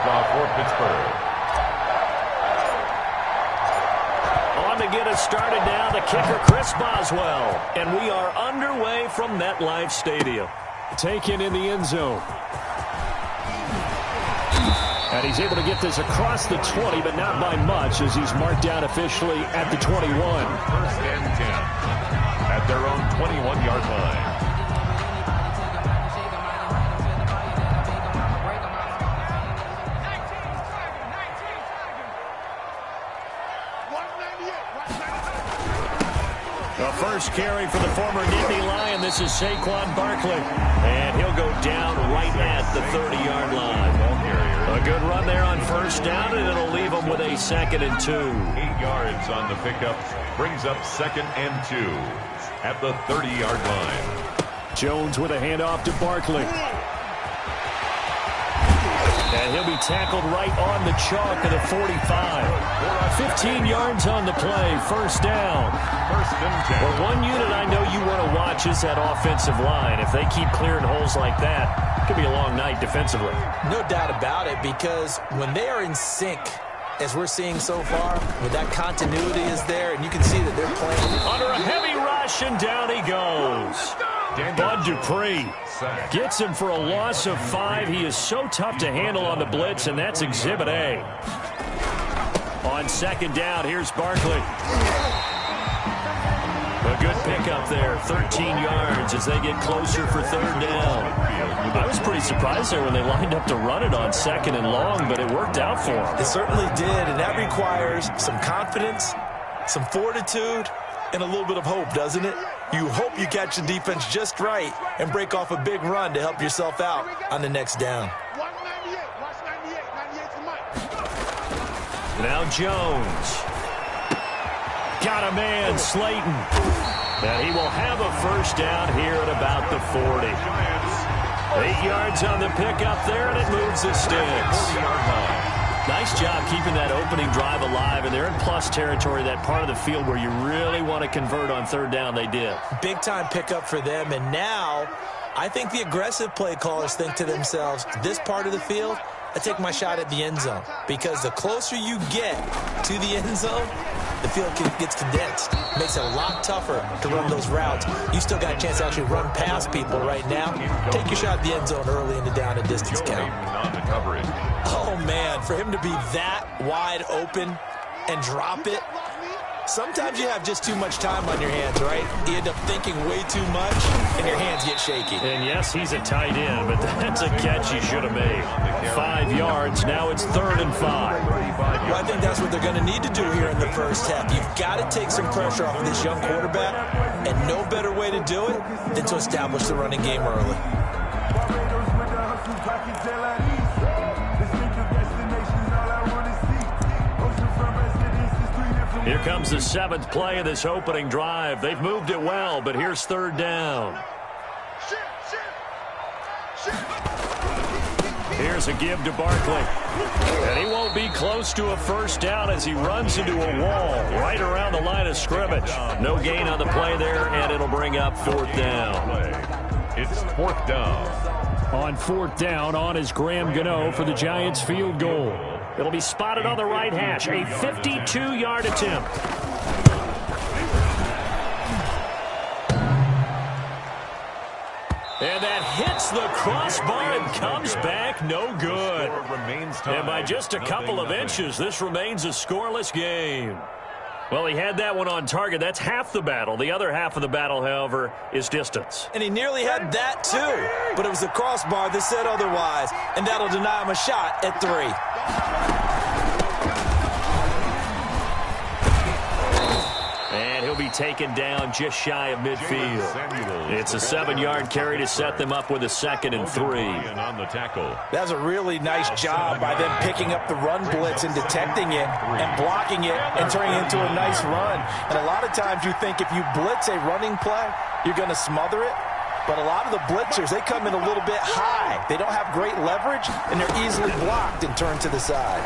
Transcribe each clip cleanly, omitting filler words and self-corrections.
kickoff for Pittsburgh. On to get us started now, the kicker, Chris Boswell. And we are underway from MetLife Stadium. Taken in the end zone. And he's able to get this across the 20, but not by much, as he's marked down officially at the 21. First and 10 at their own 21-yard line. The first carry for the former Nittany Lion. This is Saquon Barkley. And he'll go down right at the 30-yard line. A good run there on first down, and it'll leave them with a 2nd and 2. 8 yards on the pickup. Brings up 2nd and 2 at the 30-yard line. Jones with a handoff to Barkley. And he'll be tackled right on the chalk of the 45. 15 yards on the play, first down. First and 10. Well, one unit I know you want to watch is that offensive line. If they keep clearing holes like that, it could be a long night defensively. No doubt about it, because when they are in sync, as we're seeing so far, when that continuity is there, and you can see that they're playing under a heavy rush, and down he goes. Bud Dupree gets him for a loss of 5. He is so tough to handle on the blitz, and that's Exhibit A. On second down, here's Barkley. A good pickup there, 13 yards as they get closer for third down. I was pretty surprised there when they lined up to run it on 2nd and long, but it worked out for them. It certainly did, and that requires some confidence, some fortitude, and a little bit of hope, doesn't it? You hope you catch the defense just right and break off a big run to help yourself out on the next down. Now Jones. Got a man, Slayton. And he will have a first down here at about the 40. 8 yards on the pickup there, and it moves the sticks. Nice job keeping that opening drive alive, and they're in plus territory, that part of the field where you really want to convert on third down. They did. Big time pickup for them, and now I think the aggressive play callers think to themselves, this part of the field, I take my shot at the end zone, because the closer you get to the end zone, the field gets condensed. Makes it a lot tougher to run those routes. You still got a chance to actually run past people right now. Take your shot at the end zone early in the down and distance count. Oh, man, for him to be that wide open and drop it, sometimes you have just too much time on your hands, right? You end up thinking way too much, and your hands get shaky. And yes, he's a tight end, but that's a catch he should have made. 5 yards, now it's 3rd and 5. Well, I think that's what they're going to need to do here in the first half. You've got to take some pressure off of this young quarterback, and no better way to do it than to establish the running game early. Here comes the 7th play of this opening drive. They've moved it well, but here's third down. Here's a give to Barkley. And he won't be close to a first down as he runs into a wall right around the line of scrimmage. No gain on the play there, and it'll bring up 4th down. It's 4th down. On 4th down, on is Graham Gano for the Giants field goal. It'll be spotted on the right hash, a 52-yard attempt. And that hits the crossbar and comes back no good. And by just a couple of inches, this remains a scoreless game. Well, he had that one on target. That's half the battle. The other half of the battle, however, is distance. And he nearly had that, too. But it was the crossbar that said otherwise. And that'll deny him a shot at 3. And he'll be taken down just shy of midfield. It's a 7-yard carry to set them up with a 2nd and 3. That was a really nice job by them picking up the run blitz and detecting it and blocking it and turning it into a nice run. And a lot of times you think if you blitz a running play, you're going to smother it. But a lot of the blitzers, they come in a little bit high. They don't have great leverage, and they're easily blocked and turned to the side.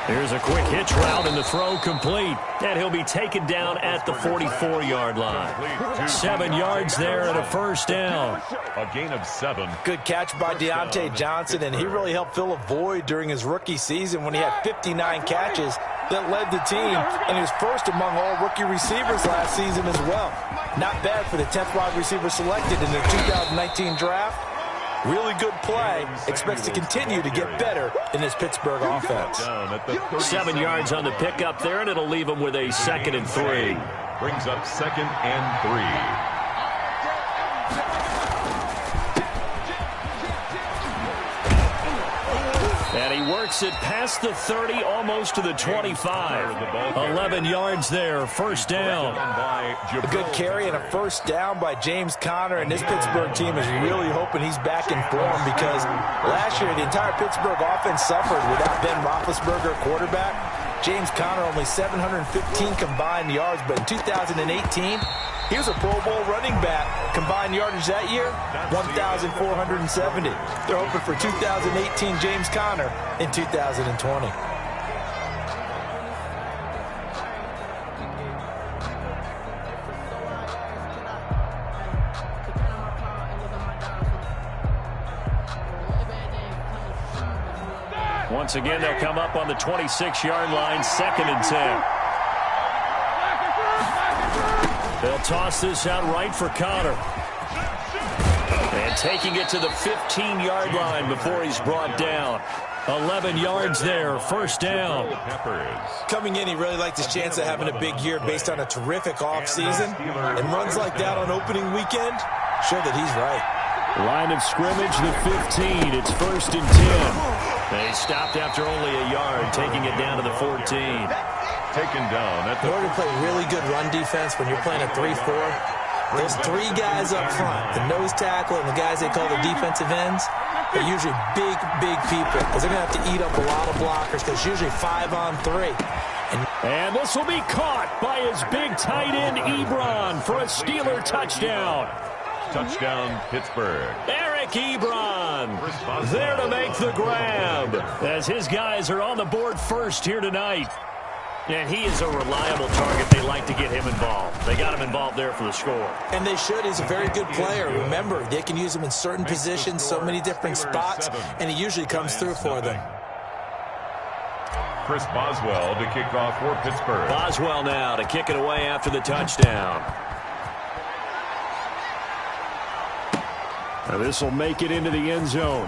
Here's a quick hitch route and the throw complete. And he'll be taken down at the 44-yard line. 7 yards there and a first down. A gain of 7. Good catch by Deontay Johnson, and he really helped fill a void during his rookie season when he had 59 catches that led the team, and he was first among all rookie receivers last season as well. Not bad for the 10th wide receiver selected in the 2019 draft. Really good play. Expects to continue to get better in this Pittsburgh offense. 7 yards on the pickup there, and it'll leave him with a 2nd and 3. Brings up 2nd and 3. And he works it past the 30, almost to the 25. 11 yards there, first down. A good carry and a first down by James Conner, and this Pittsburgh team is really hoping he's back in form because last year the entire Pittsburgh offense suffered without Ben Roethlisberger quarterback. James Conner only 715 combined yards, but in 2018, he was a Pro Bowl running back. Combined yardage that year, 1,470. They're hoping for 2018 James Conner in 2020. Once again, they'll come up on the 26-yard line, 2nd and 10. They'll toss this out right for Conner. And taking it to the 15-yard line before he's brought down. 11 yards there, first down. Coming in, he really liked his chance of having a big year based on a terrific offseason. And runs like that on opening weekend show that he's right. Line of scrimmage, the 15. It's 1st and 10. They stopped after only a yard, taking it down to the 14. Taken down. In order to play really good run defense when you're playing a 3-4, those 3 guys up front, the nose tackle and the guys they call the defensive ends, are usually big people because they're going to have to eat up a lot of blockers because it's usually 5 on 3. And this will be caught by his big tight end, Ebron, for a Steeler touchdown. Touchdown, Pittsburgh. Eric Ebron there to make the grab as his guys are on the board first here tonight. And he is a reliable target. They like to get him involved. They got him involved there for the score. And they should. He's a very good player. Remember, they can use him in certain positions, so many different spots, and he usually comes through for them. Chris Boswell to kick off for Pittsburgh. Boswell now to kick it away after the touchdown. Now this will make it into the end zone.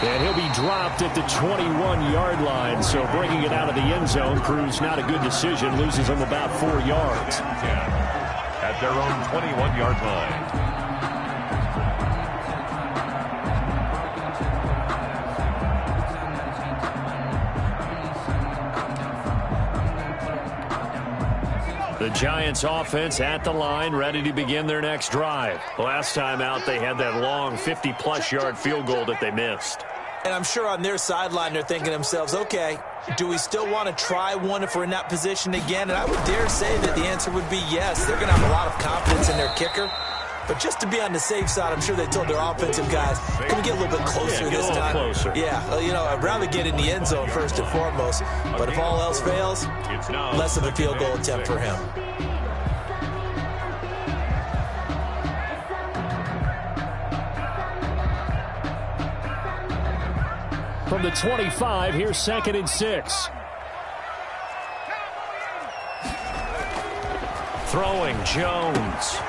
And he'll be dropped at the 21-yard line, so bringing it out of the end zone proves not a good decision, loses him about 4 yards. At their own 21-yard line. The Giants offense at the line, ready to begin their next drive. Last time out, they had that long 50-plus yard field goal that they missed. And I'm sure on their sideline, they're thinking to themselves, okay, do we still want to try one if we're in that position again? And I would dare say that the answer would be yes. They're going to have a lot of confidence in their kicker. But just to be on the safe side, I'm sure they told their offensive guys, can we get a little bit closer this time? Closer. Yeah, you know, I'd rather get in the end zone first and foremost. But if all else fails, less of a field goal attempt for him. From the 25, here's 2nd and 6. Throwing, Jones.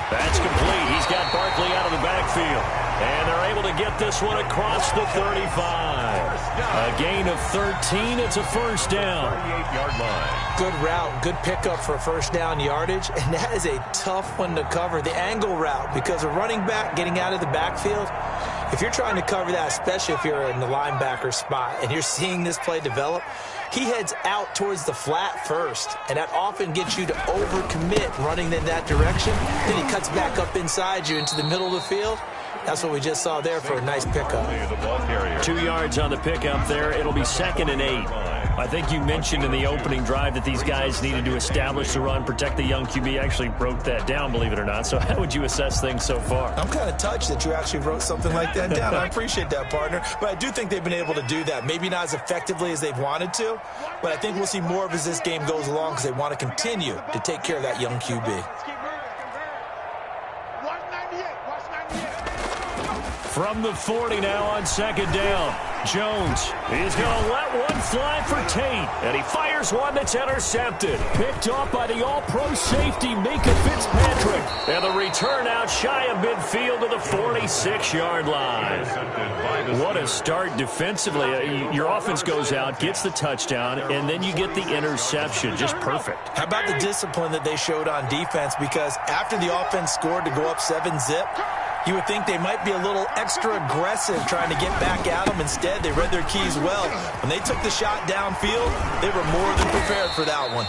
That's complete. He's got Barkley out of the backfield. And they're able to get this one across the 35. A gain of 13. It's a first down. 38-yard line. Good route, good pickup for first down yardage. And that is a tough one to cover, the angle route, because a running back getting out of the backfield, if you're trying to cover that, especially if you're in the linebacker spot and you're seeing this play develop, he heads out towards the flat first, and that often gets you to overcommit running in that direction. Then he cuts back up inside you into the middle of the field. That's what we just saw there for a nice pickup. 2 yards on the pickup there. It'll be 2nd and 8. I think you mentioned in the opening drive that these guys needed to establish the run, protect the young QB. Actually broke that down, believe it or not. So how would you assess things so far? I'm kind of touched that you actually wrote something like that down. I appreciate that, partner. But I do think they've been able to do that. Maybe not as effectively as they've wanted to, but I think we'll see more of as this game goes along because they want to continue to take care of that young QB. From the 40 now on 2nd down. Jones, he's going to let one fly for Tate, and he fires one that's intercepted. Picked off by the all-pro safety, Minkah Fitzpatrick. And the return out shy of midfield to the 46-yard line. What a start defensively. Your offense goes out, gets the touchdown, and then you get the interception. Just perfect. How about the discipline that they showed on defense? Because after the offense scored to go up 7-zip, you would think they might be a little extra aggressive trying to get back at them. Instead, they read their keys well. When they took the shot downfield, they were more than prepared for that one.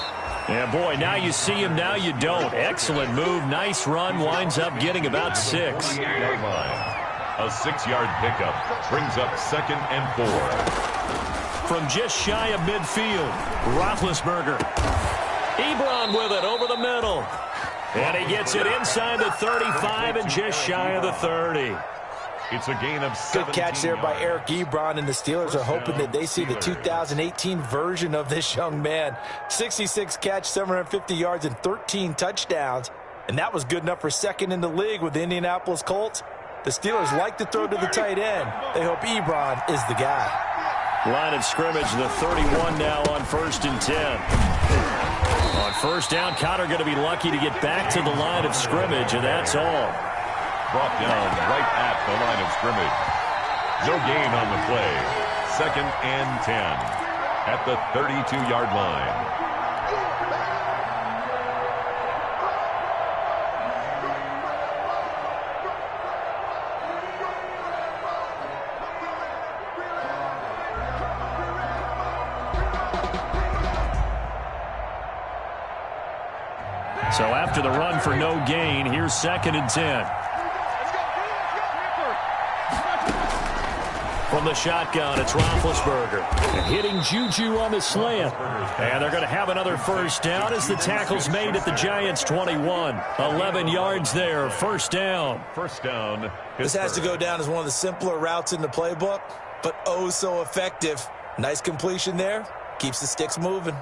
Yeah, boy, now you see him, now you don't. Excellent move, nice run, winds up getting about 6. A 6-yard pickup brings up 2nd and 4. From just shy of midfield, Roethlisberger. Ebron with it over the middle. And he gets it inside the 35 and just shy of the 30. It's a gain of 17. Good catch there by Eric Ebron, and the Steelers are hoping that they see the 2018 version of this young man. 66 catch, 750 yards, and 13 touchdowns. And that was good enough for 2nd in the league with the Indianapolis Colts. The Steelers like to throw to the tight end. They hope Ebron is the guy. Line of scrimmage, the 31 now on 1st and 10. On 1st down, Conner going to be lucky to get back to the line of scrimmage, and that's all. Brought down right at the line of scrimmage. No gain on the play. 2nd and 10 at the 32-yard line. So after the run for no gain, here's 2nd and 10. From the shotgun, it's Roethlisberger. Hitting Juju on the slant. And they're going to have another 1st down as the tackle's made at the Giants' 21. 11 yards there, 1st down. 1st down. This has to go down as one of the simpler routes in the playbook, but oh so effective. Nice completion there. Keeps the sticks moving.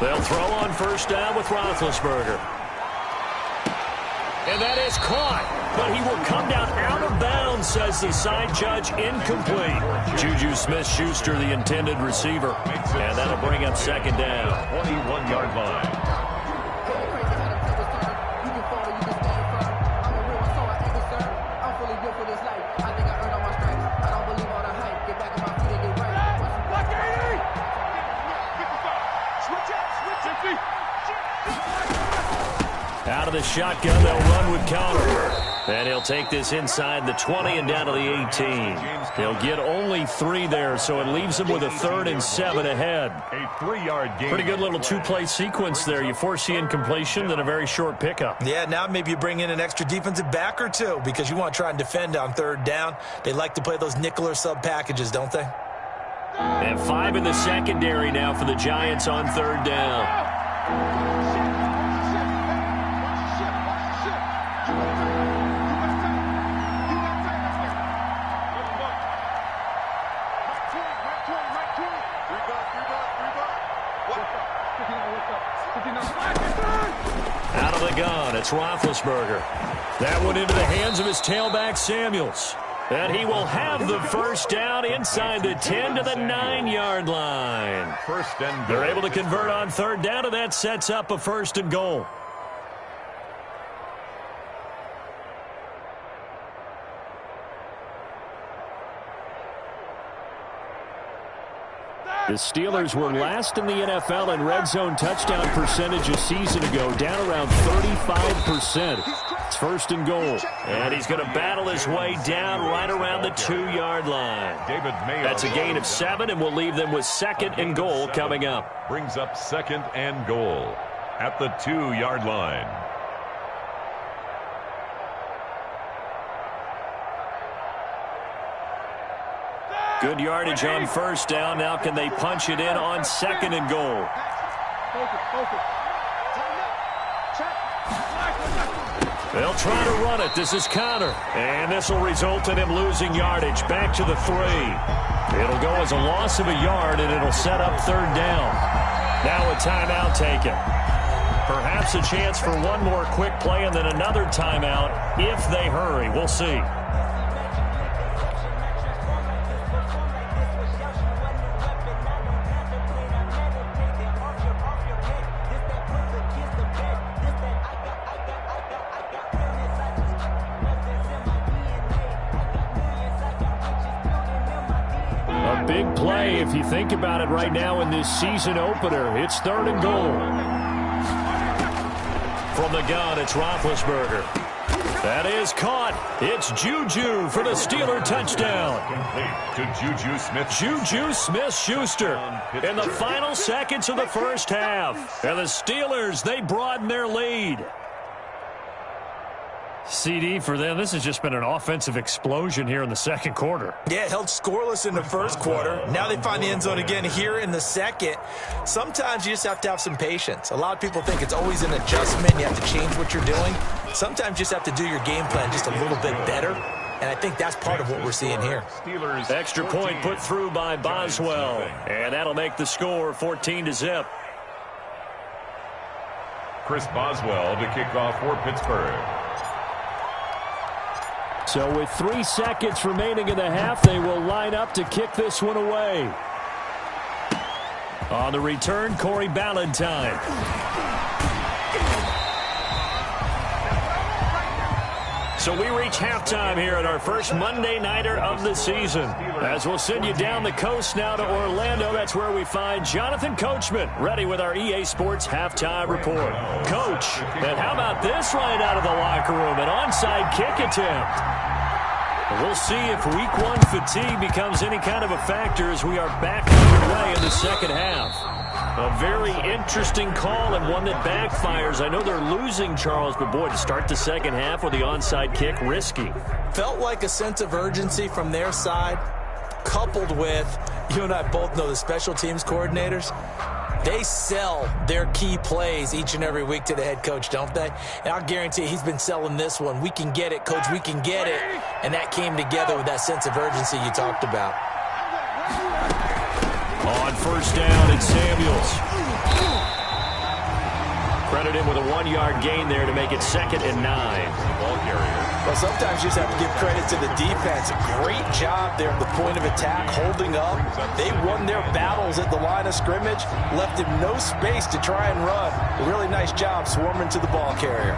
They'll throw on 1st down with Roethlisberger. And that is caught, but he will come down out of bounds, says the side judge, incomplete. Juju Smith-Schuster, the intended receiver. And that'll bring up 2nd down. 21-yard line. Out of the shotgun, they'll run with Conner. And he'll take this inside the 20 and down to the 18. He'll get only 3 there, so it leaves him with a 3rd and 7 ahead. A 3-yard gain. Pretty good little 2-play sequence there. You force the incompletion, then a very short pickup. Yeah, now maybe you bring in an extra defensive back or 2 because you want to try and defend on 3rd down. They like to play those nickel or sub packages, don't they? And 5 in the secondary now for the Giants on 3rd down. Out of the gun, it's Roethlisberger. That one into the hands of his tailback, Samuels. And he will have the 1st down inside the 10 to the 9-yard line. 1st and They're able to convert on 3rd down, and that sets up a 1st and goal. The Steelers were last in the NFL in red zone touchdown percentage a season ago, down around 35%. It's first and goal. And he's going to battle his way down right around the 2-yard line. David Mayo. That's a gain of 7, and we'll leave them with second and goal coming up. Brings up second and goal at the 2-yard line. Good yardage on first down. Now can they punch it in on second and goal? They'll try to run it. This is Connor. And this will result in him losing yardage. Back to the 3. It'll go as a loss of a yard, and it'll set up third down. Now a timeout taken. Perhaps a chance for one more quick play and then another timeout if they hurry. We'll see. Big play if you think about it right now in this season opener. It's third and goal. From the gun, it's Roethlisberger. That is caught. It's Juju for the Steeler touchdown. To Juju Smith-Schuster in the final seconds of the first half. And the Steelers, they broaden their lead. CD, for them, this has just been an offensive explosion here in the second quarter. Yeah, held scoreless in the first quarter. Now they find the end zone again here in the second. Sometimes you just have to have some patience. A lot of people think it's always an adjustment. You have to change what you're doing. Sometimes you just have to do your game plan just a little bit better. And I think that's part of what we're seeing here. Extra point put through by Boswell. And that'll make the score 14-0. Chris Boswell to kick off for Pittsburgh. So with 3 seconds remaining in the half, they will line up to kick this one away. On the return, Corey Ballentine. So we reach halftime here at our first Monday Nighter of the season. As we'll send you down the coast now to Orlando, that's where we find Jonathan Coachman, ready with our EA Sports Halftime Report. Coach, and how about this right out of the locker room? An onside kick attempt. We'll see if week 1 fatigue becomes any kind of a factor as we are back underway in the second half. A very interesting call and one that backfires. I know they're losing, Charles, but boy, to start the second half with the onside kick, risky. Felt like a sense of urgency from their side, coupled with, you and I both know the special teams coordinators. They sell their key plays each and every week to the head coach, don't they? And I'll guarantee he's been selling this one. We can get it, coach, we can get it. And that came together with that sense of urgency you talked about. On first down, it's Samuels. Credit him with a 1-yard gain there to make it 2nd and 9. Ball carrier. Well, sometimes you just have to give credit to the defense. Great job there at the point of attack, holding up. They won their battles at the line of scrimmage, left him no space to try and run. A really nice job swarming to the ball carrier.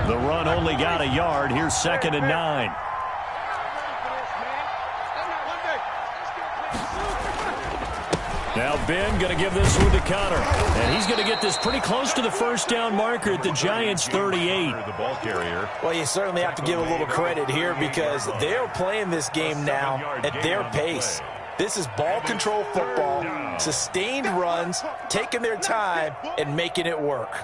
The run only got a yard. Here's 2nd and 9. Now Ben going to give this one to Connor. And he's going to get this pretty close to the first down marker at the Giants' 38. The ball carrier. Well, you certainly have to give a little credit here because they're playing this game now at their pace. This is ball control football, sustained runs, taking their time, and making it work.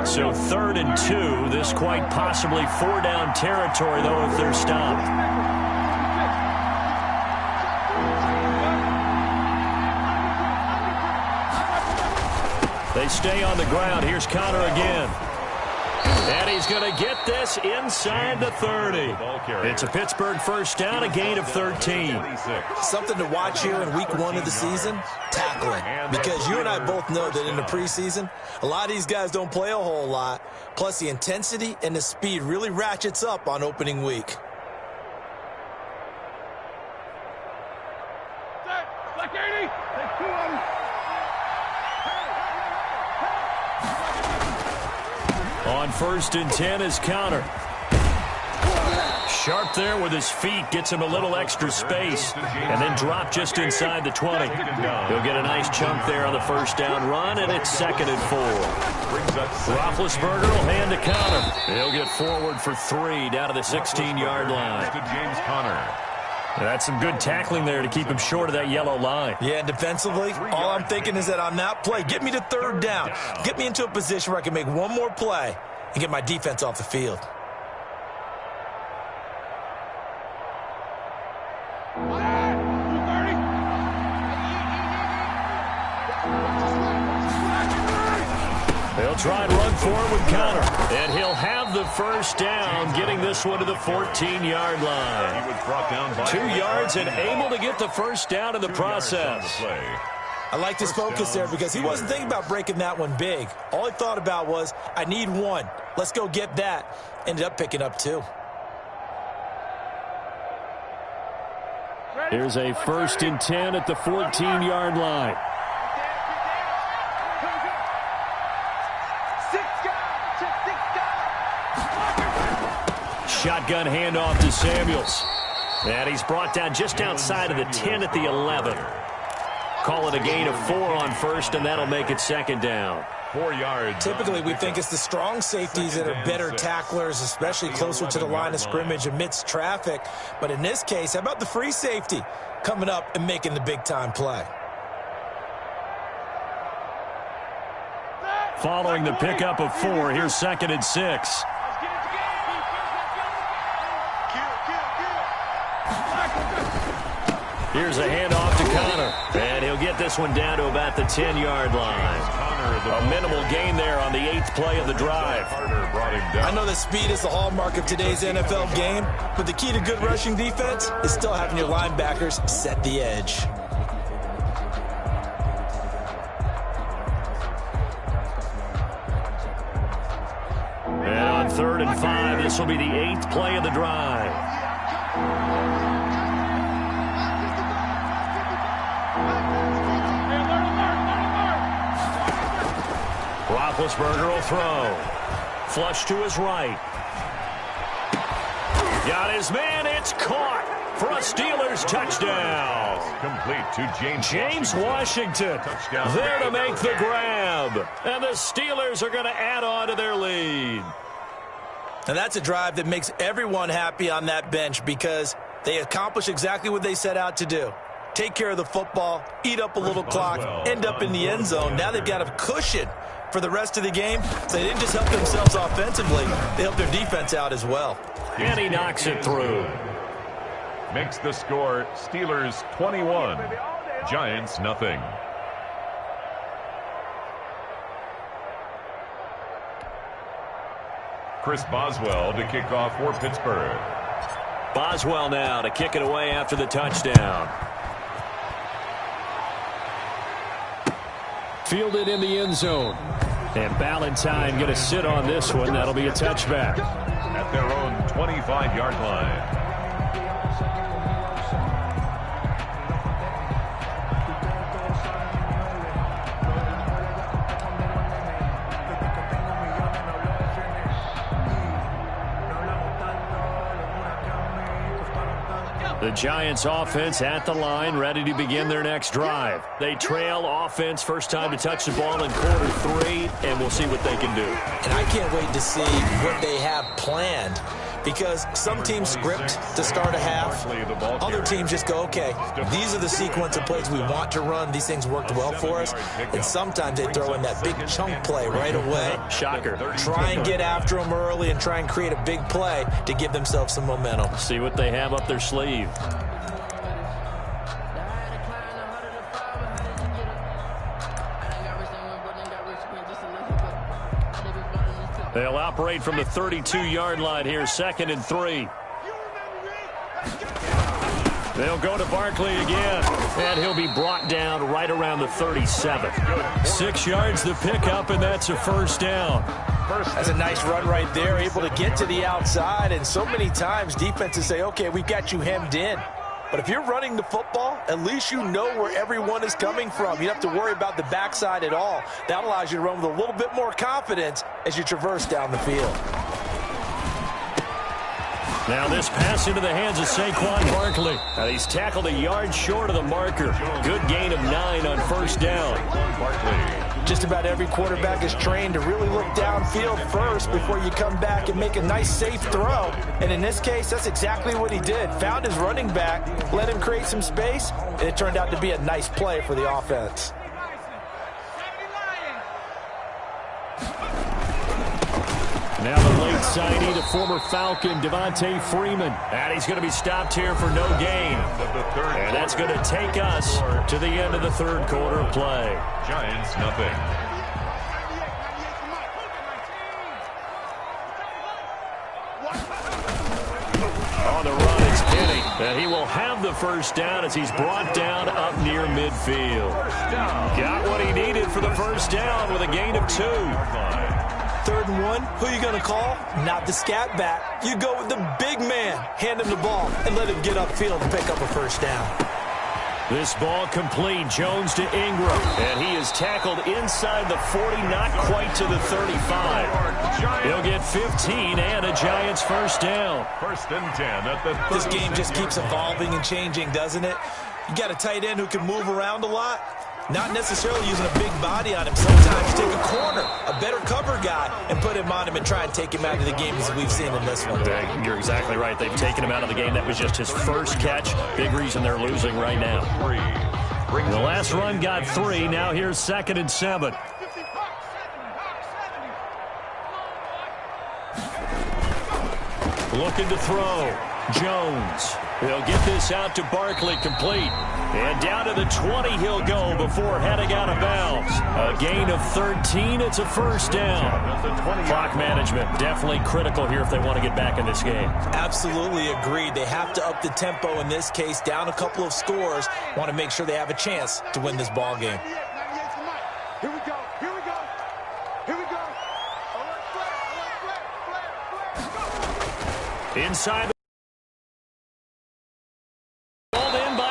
So 3rd and 2. This quite possibly 4-down territory, though, if they're stopped. They stay on the ground. Here's Connor again. And he's going to get this inside the 30. It's a Pittsburgh first down, a gain of 13. Something to watch here in week 1 of the season, tackling. Because you and I both know that in the preseason, a lot of these guys don't play a whole lot. Plus the intensity and the speed really ratchets up on opening week. On 1st and 10 is Connor. Sharp there with his feet, gets him a little extra space, and then drop just inside the 20. He'll get a nice chunk there on the first down run, and it's 2nd and 4. Roethlisberger will hand to Conner. He'll get forward for 3 down to the 16-yard line. To James Conner. That's some good tackling there to keep him short of that yellow line. Yeah, and defensively, all I'm thinking is that on that play, get me to 3rd down. Get me into a position where I can make one more play and get my defense off the field. They'll try and run forward with Conner. And he'll have the first down, getting this one to the 14-yard line. He was brought down by 2 yards and able to get the first down in the process. I like his focus there because he wasn't thinking about breaking that one big. All he thought about was, I need 1. Let's go get that. Ended up picking up 2. Here's a 1st and 10 at the 14-yard line. Shotgun handoff to Samuels. And he's brought down just outside of the 10 at the 11. Call it a gain of 4 on first, and that'll make it 2nd down. 4 yards. Typically, we think it's the strong safeties that are better tacklers, especially closer to the line of scrimmage amidst traffic. But in this case, how about the free safety coming up and making the big-time play? Following the pickup of 4, here's 2nd and 6. Here's a handoff to Conner. And he'll get this one down to about the 10-yard line. A minimal gain there on the 8th play of the drive. I know that speed is the hallmark of today's NFL game, but the key to good rushing defense is still having your linebackers set the edge. And on 3rd and 5, this will be the 8th play of the drive. Roethlisberger will throw. Flush to his right. Got his man. It's caught for a Steelers touchdown. Complete to James Washington. There to make the grab. And the Steelers are going to add on to their lead. And that's a drive that makes everyone happy on that bench because they accomplish exactly what they set out to do. Take care of the football, eat up a little clock, end up in the end zone. Now they've got a cushion for the rest of the game. So they didn't just help themselves offensively, they helped their defense out as well. And he knocks it through. Makes the score Steelers 21, Giants nothing. Chris Boswell to kick off for Pittsburgh. Boswell now to kick it away after the touchdown. Fielded in the end zone. And Ballantyne going to sit on this one. That'll be a touchback. At their own 25-yard line. The Giants offense at the line, ready to begin their next drive. They trail offense, first time to touch the ball in quarter 3, and we'll see what they can do. And I can't wait to see what they have planned because some teams script to start a half. Other teams just go, okay, these are the sequence of plays we want to run. These things worked well for us. And sometimes they throw in that big chunk play right away. Shocker. Try and get after them early and try and create a big play to give themselves some momentum. See what they have up their sleeve. They'll operate from the 32-yard line here, 2nd and 3. They'll go to Barkley again, and he'll be brought down right around the 37. 6 yards the pickup, and that's a first down. That's a nice run right there, able to get to the outside, and so many times defenses say, okay, we've got you hemmed in. But if you're running the football, at least you know where everyone is coming from. You don't have to worry about the backside at all. That allows you to run with a little bit more confidence as you traverse down the field. Now this pass into the hands of Saquon Barkley. Now he's tackled a yard short of the marker. Good gain of 9 on first down. Barkley. Just about every quarterback is trained to really look downfield first before you come back and make a nice, safe throw. And in this case, that's exactly what he did. Found his running back, let him create some space, and it turned out to be a nice play for the offense. Now the late signee, the former Falcon, Devontae Freeman. And he's going to be stopped here for no gain. And that's going to take us to the end of the third quarter of play. Giants, nothing. On the run, it's Penny. And he will have the first down as he's brought down up near midfield. Got what he needed for the first down with a gain of 2. 3rd and 1, who are you going to call? Not the scat back. You go with the big man. Hand him the ball and let him get upfield and pick up a first down. This ball complete. Jones to Ingram. And he is tackled inside the 40, not quite to the 35. He'll get 15 and a Giants first down. 1st and 10 at the 36. This game just keeps evolving and changing, doesn't it? You got a tight end who can move around a lot. Not necessarily using a big body on him. Sometimes take a corner, a better cover guy, and put him on him and try and take him out of the game as we've seen in this one. You're exactly right. They've taken him out of the game. That was just his first catch. Big reason they're losing right now. The last run got 3. Now here's 2nd and 7. Looking to throw. Jones. He'll get this out to Barkley, complete. And down to the 20 he'll go before heading out of bounds. A gain of 13. It's a first down. Clock management definitely critical here if they want to get back in this game. Absolutely agreed. They have to up the tempo in this case. Down a couple of scores. Want to make sure they have a chance to win this ball game. Here we go. Here we go. Here we go. Inside.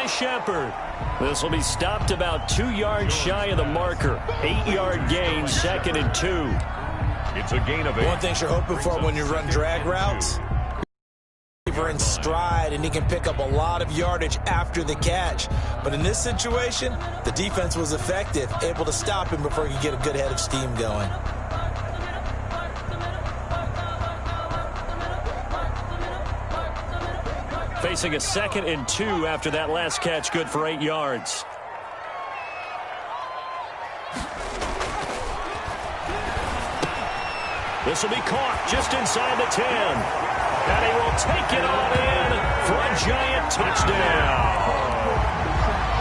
Shepard. This will be stopped about 2 yards shy of the marker. 8-yard gain, 2nd and 2. It's a gain of 8. One thing you're hoping for when you run drag routes, receiver in stride, and he can pick up a lot of yardage after the catch. But in this situation, the defense was effective, able to stop him before he could get a good head of steam going. Facing a 2nd and 2 after that last catch, good for 8 yards. This will be caught just inside the 10. And he will take it on in for a Giant touchdown.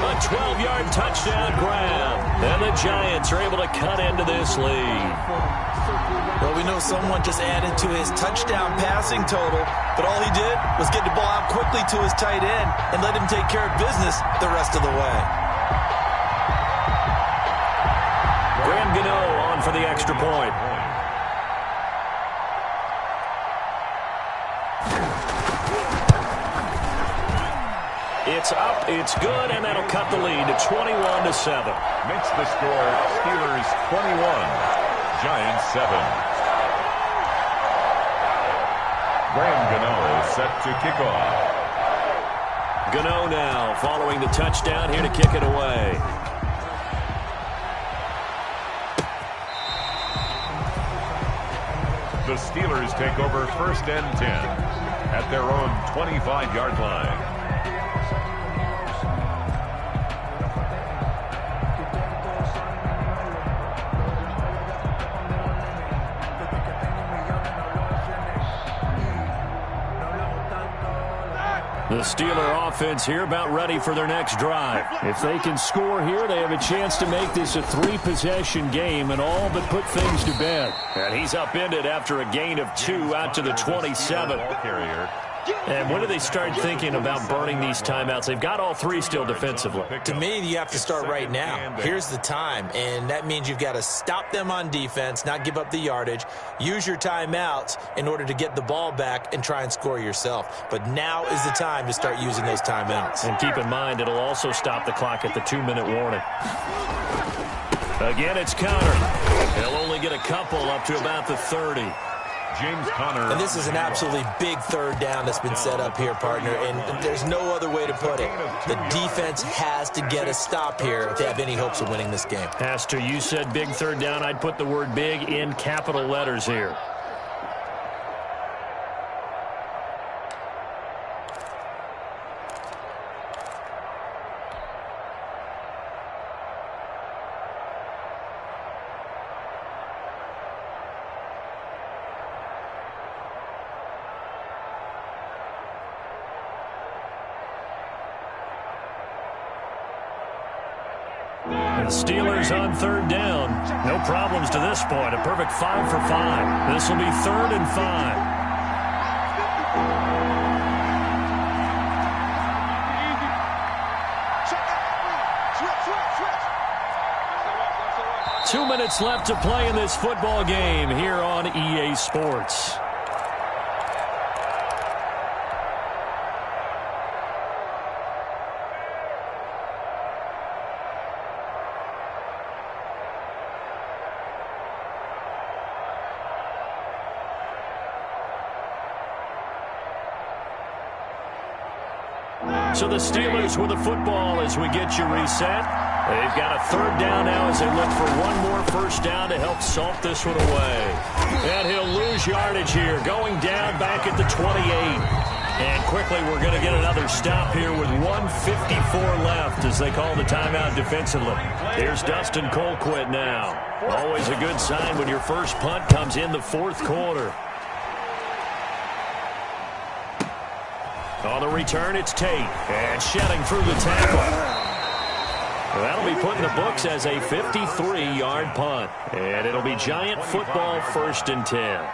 A 12-yard touchdown grab. And the Giants are able to cut into this lead. Well, we know someone just added to his touchdown passing total, but all he did was get the ball out quickly to his tight end and let him take care of business the rest of the way. Graham Gano on for the extra point. It's up, it's good, and that'll cut the lead to 21-7. Makes the score Steelers 21, Giants 7. Graham Gano set to kick off. Gano now following the touchdown here to kick it away. The Steelers take over 1st and 10 at their own 25-yard line. The Steeler offense here about ready for their next drive. If they can score here, they have a chance to make this a 3-possession game and all but put things to bed. And he's upended after a gain of 2 out to the 27. And when do they start thinking about burning these timeouts? They've got all 3 still defensively. To me, you have to start right now. Here's the time, and that means you've got to stop them on defense, not give up the yardage, use your timeouts in order to get the ball back and try and score yourself. But now is the time to start using those timeouts. And keep in mind, it'll also stop the clock at the 2-minute warning. Again, it's counter. They'll only get a couple up to about the 30. James Conner. And this is an absolutely big third down that's been set up here, partner, and there's no other way to put it. The defense has to get a stop here if they have any hopes of winning this game. Pastor, you said big third down. I'd put the word big in capital letters here. The Steelers on third down. No problems to this point. A perfect 5 for 5. This will be 3rd and 5. Two minutes left to play in this football game here on EA Sports. So the Steelers with the football as we get you reset. They've got a third down now as they look for one more first down to help salt this one away. And he'll lose yardage here, going down back at the 28. And quickly we're going to get another stop here with 1:54 left as they call the timeout defensively. Here's Dustin Colquitt now. Always a good sign when your first punt comes in the fourth quarter. On the return, it's Tate. And shedding through the tackle. That'll be put in the books as a 53-yard punt. And it'll be Giant football 1st and 10.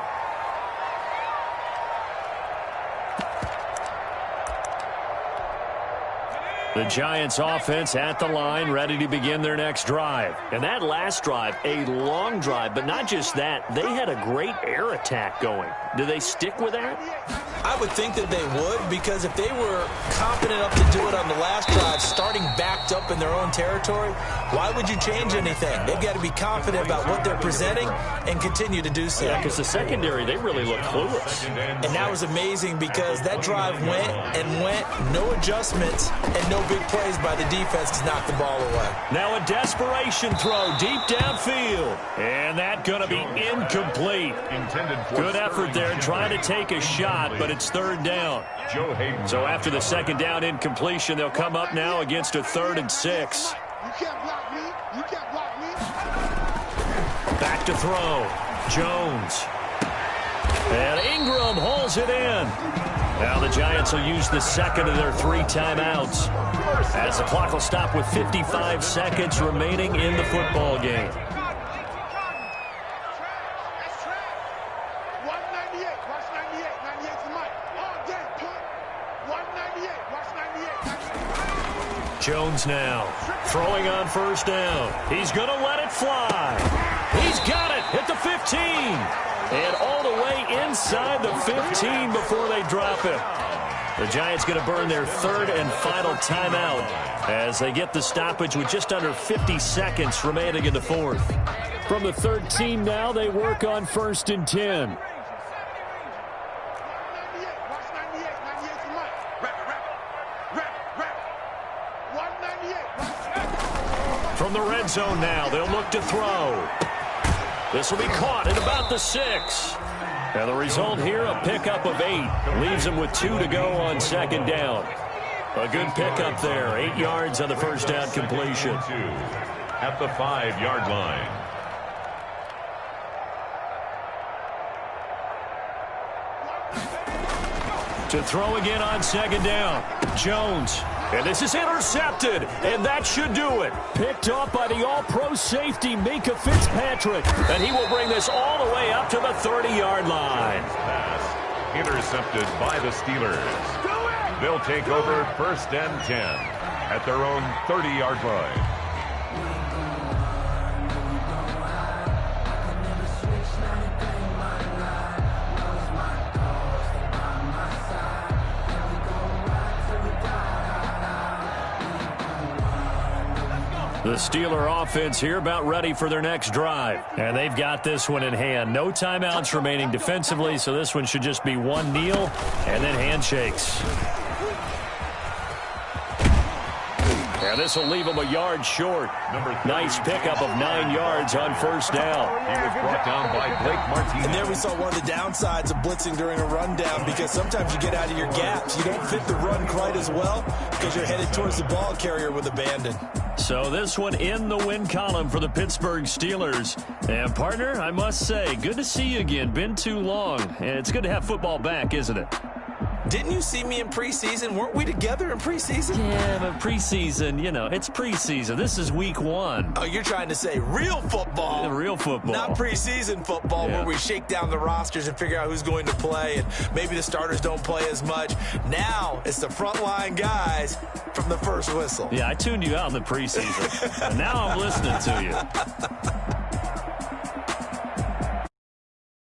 The Giants offense at the line, ready to begin their next drive. And that last drive, a long drive, but not just that. They had a great air attack going. Do they stick with that? I would think that they would, because if they were confident enough to do it on the last drive, starting backed up in their own territory, why would you change anything? They've got to be confident about what they're presenting and continue to do so. Yeah, because the secondary, they really look clueless. And that was amazing because that drive went and went, no adjustments, and no big plays by the defense to knock the ball away. Now a desperation throw deep downfield. And that's going to be incomplete. Good effort there trying to take a shot, but it's third down. So after the second down incompletion, they'll come up now against a 3rd and 6. You can't block me. You can't block me. Back to throw. Jones. And Ingram hauls it in. Now the Giants will use the second of their 3 timeouts as the clock will stop with 55 seconds remaining in the football game. 198. Watch 98. 98's the mic. All day, punt. 198. Watch 98. Jones now throwing on first down. He's going to let it fly. He's got it at the 15. And all the way inside the 15 before they drop him. The Giants going to burn their 3rd and final timeout as they get the stoppage with just under 50 seconds remaining in the 4th. From the 13 now, they work on 1st and 10. 198. Watch 98. 98's the mic. Rap. 198. From the red zone now, they'll look to throw. This will be caught at about the 6. And the result here, a pickup of 8. Leaves them with 2 to go on 2nd down. A good pickup there. 8 yards on the first down completion. At the 5-yard line. To throw again on 2nd down. Jones. And this is intercepted. And that should do it. Picked up by the all-pro safety, Minkah Fitzpatrick. And he will bring this all the way up to the 30-yard line. Pass intercepted by the Steelers. They'll take over 1st and 10 at their own 30-yard line. The Steeler offense here about ready for their next drive. And they've got this one in hand. No timeouts remaining defensively, so this one should just be one kneel and then handshakes. And this will leave him a yard short. Nice pickup of 9 yards on first down. He was brought down by Blake Martinez. And there we saw one of the downsides of blitzing during a rundown, because sometimes you get out of your gaps. You don't fit the run quite as well because you're headed towards the ball carrier with abandon. So this one in the win column for the Pittsburgh Steelers. And, partner, I must say, good to see you again. Been too long. And it's good to have football back, isn't it? Didn't you see me in preseason? Weren't we together in preseason? Yeah, but preseason, you know, it's preseason. This is week 1. Oh, you're trying to say real football. Real football. Not preseason football, where we shake down the rosters and figure out who's going to play, and maybe the starters don't play as much. Now it's the frontline guys from the first whistle. Yeah, I tuned you out in the preseason. And now I'm listening to you.